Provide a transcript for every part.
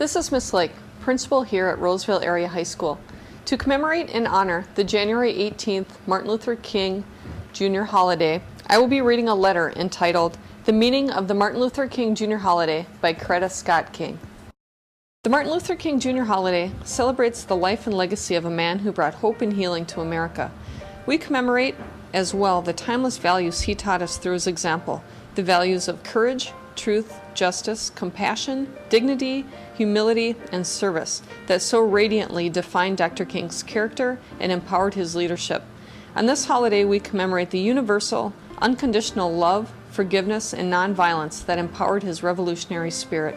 This is Miss Lake, principal here at Roseville Area High School. To commemorate and honor the January 18th Martin Luther King Jr. holiday, I will be reading a letter entitled The Meaning of the Martin Luther King Jr. Holiday by Corretta Scott King. The Martin Luther King Jr. holiday celebrates the life and legacy of a man who brought hope and healing to America. We commemorate as well the timeless values he taught us through his example, the values of courage, truth, justice, compassion, dignity, humility, and service that so radiantly defined Dr. King's character and empowered his leadership. On this holiday, we commemorate the universal, unconditional love, forgiveness, and nonviolence that empowered his revolutionary spirit.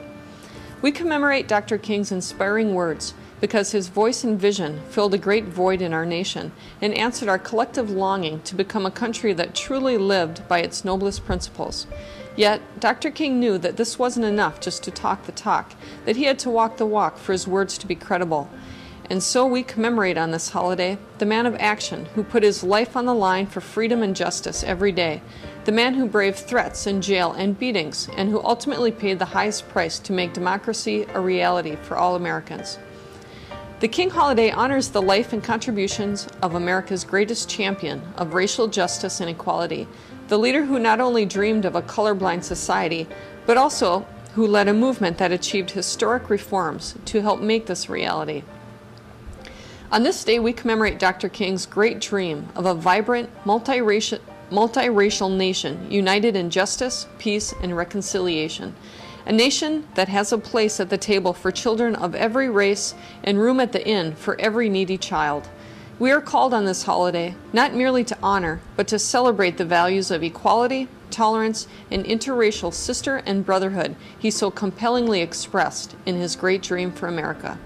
We commemorate Dr. King's inspiring words because his voice and vision filled a great void in our nation and answered our collective longing to become a country that truly lived by its noblest principles. Yet, Dr. King knew that this wasn't enough just to talk the talk, that he had to walk the walk for his words to be credible. And so we commemorate on this holiday the man of action who put his life on the line for freedom and justice every day, the man who braved threats and jail and beatings, and who ultimately paid the highest price to make democracy a reality for all Americans. The King holiday honors the life and contributions of America's greatest champion of racial justice and equality, the leader who not only dreamed of a colorblind society, but also who led a movement that achieved historic reforms to help make this reality. On this day, we commemorate Dr. King's great dream of a vibrant, multiracial nation united in justice, peace, and reconciliation. A nation that has a place at the table for children of every race and room at the inn for every needy child. We are called on this holiday not merely to honor, but to celebrate the values of equality, tolerance, and interracial sister and brotherhood he so compellingly expressed in his great dream for America.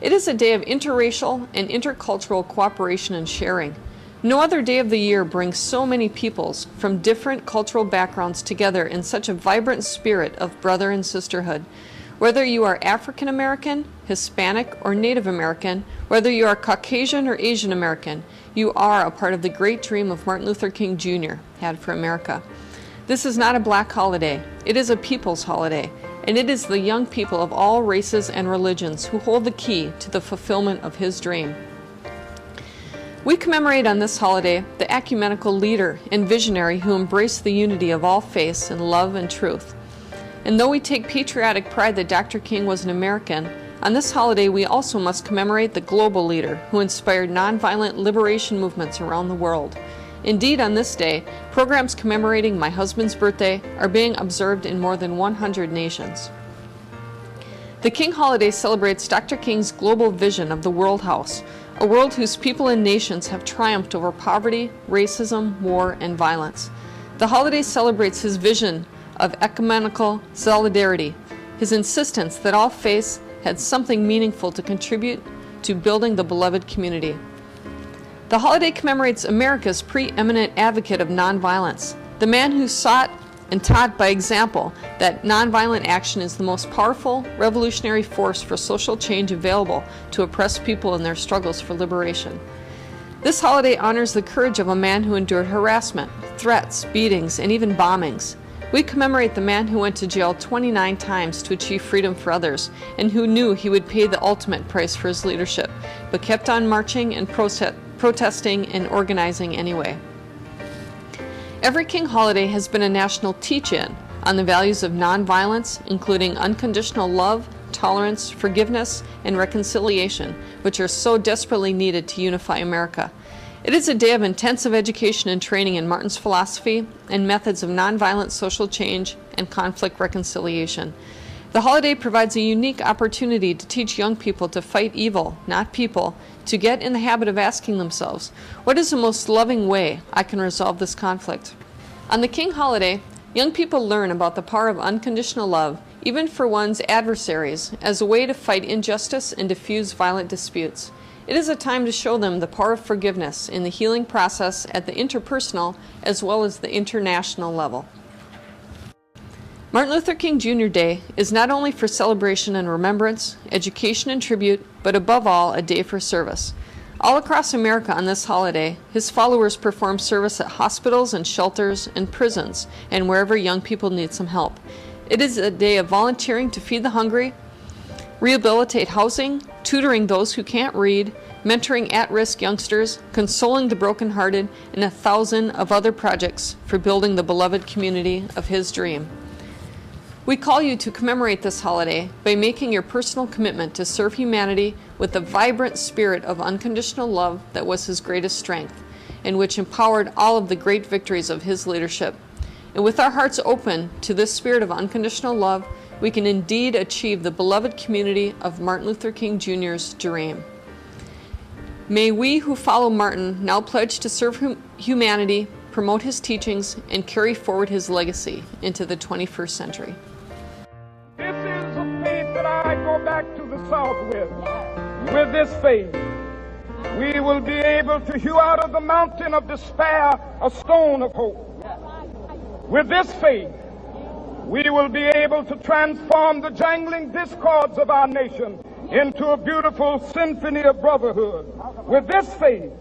It is a day of interracial and intercultural cooperation and sharing. No other day of the year brings so many peoples from different cultural backgrounds together in such a vibrant spirit of brother and sisterhood. Whether you are African American, Hispanic, or Native American, whether you are Caucasian or Asian American, you are a part of the great dream of Martin Luther King Jr. had for America. This is not a black holiday. It is a people's holiday, and it is the young people of all races and religions who hold the key to the fulfillment of his dream. We commemorate on this holiday the ecumenical leader and visionary who embraced the unity of all faiths in love and truth. And though we take patriotic pride that Dr. King was an American, on this holiday we also must commemorate the global leader who inspired nonviolent liberation movements around the world. Indeed, on this day, programs commemorating my husband's birthday are being observed in more than 100 nations. The King holiday celebrates Dr. King's global vision of the World House, a world whose people and nations have triumphed over poverty, racism, war, and violence. The holiday celebrates his vision of ecumenical solidarity, his insistence that all faiths had something meaningful to contribute to building the beloved community. The holiday commemorates America's preeminent advocate of nonviolence, the man who sought and taught by example that nonviolent action is the most powerful revolutionary force for social change available to oppressed people in their struggles for liberation. This holiday honors the courage of a man who endured harassment, threats, beatings, and even bombings. We commemorate the man who went to jail 29 times to achieve freedom for others and who knew he would pay the ultimate price for his leadership, but kept on marching and protesting and organizing anyway. Every King holiday has been a national teach-in on the values of nonviolence, including unconditional love, tolerance, forgiveness, and reconciliation, which are so desperately needed to unify America. It is a day of intensive education and training in Martin's philosophy and methods of nonviolent social change and conflict reconciliation. The holiday provides a unique opportunity to teach young people to fight evil, not people, to get in the habit of asking themselves, what is the most loving way I can resolve this conflict? On the King holiday, young people learn about the power of unconditional love, even for one's adversaries, as a way to fight injustice and diffuse violent disputes. It is a time to show them the power of forgiveness in the healing process at the interpersonal as well as the international level. Martin Luther King Jr. Day is not only for celebration and remembrance, education and tribute, but above all, a day for service. All across America on this holiday, his followers perform service at hospitals and shelters and prisons and wherever young people need some help. It is a day of volunteering to feed the hungry, rehabilitate housing, tutoring those who can't read, mentoring at-risk youngsters, consoling the brokenhearted, and 1,000 of other projects for building the beloved community of his dream. We call you to commemorate this holiday by making your personal commitment to serve humanity with the vibrant spirit of unconditional love that was his greatest strength, and which empowered all of the great victories of his leadership. And with our hearts open to this spirit of unconditional love, we can indeed achieve the beloved community of Martin Luther King Jr.'s dream. May we who follow Martin now pledge to serve humanity, promote his teachings, and carry forward his legacy into the 21st century. This is a faith that I go back to the South with. With this faith, we will be able to hew out of the mountain of despair a stone of hope. With this faith, we will be able to transform the jangling discords of our nation into a beautiful symphony of brotherhood. With this faith,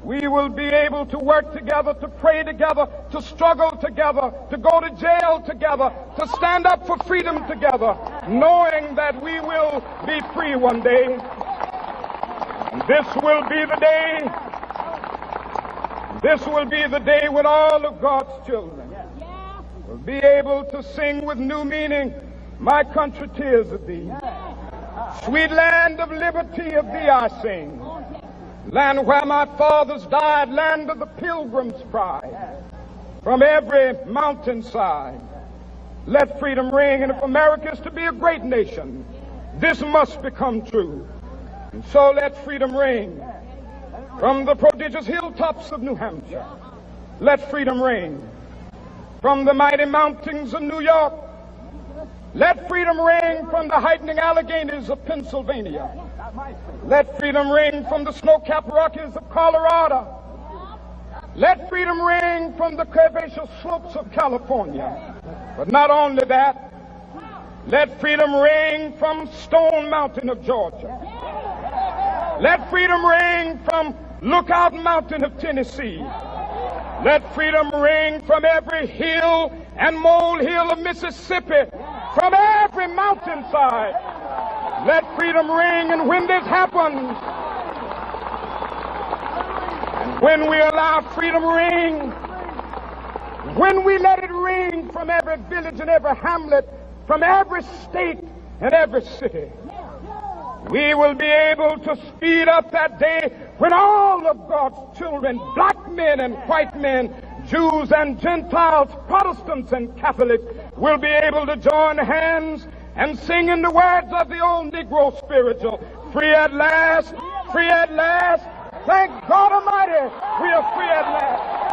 we will be able to work together, to pray together, to struggle together, to go to jail together, to stand up for freedom together, knowing that we will be free one day. This will be the day. This will be the day when all of God's children will be able to sing with new meaning, "My country, 'tis of thee. Sweet land of liberty, of thee I sing. Land where my fathers died, land of the pilgrim's pride. From every mountainside, let freedom ring. And if America is to be a great nation, this must become true. And so let freedom ring. From the prodigious hilltops of New Hampshire, let freedom ring. From the mighty mountains of New York, let freedom ring. From the heightening Alleghenies of Pennsylvania, let freedom ring. From the snow-capped Rockies of Colorado, let freedom ring. From the curvaceous slopes of California. But not only that, let freedom ring from Stone Mountain of Georgia. Let freedom ring from Lookout Mountain of Tennessee. Let freedom ring from every hill and molehill of Mississippi, from every mountainside. Let freedom ring. And when this happens, and when we allow freedom ring, when we let it ring from every village and every hamlet, from every state and every city, we will be able to speed up that day when all of God's children, black men and white men, Jews and Gentiles, Protestants and Catholics, will be able to join hands and sing in the words of the old Negro spiritual, "Free at last, free at last. Thank God Almighty, we are free at last."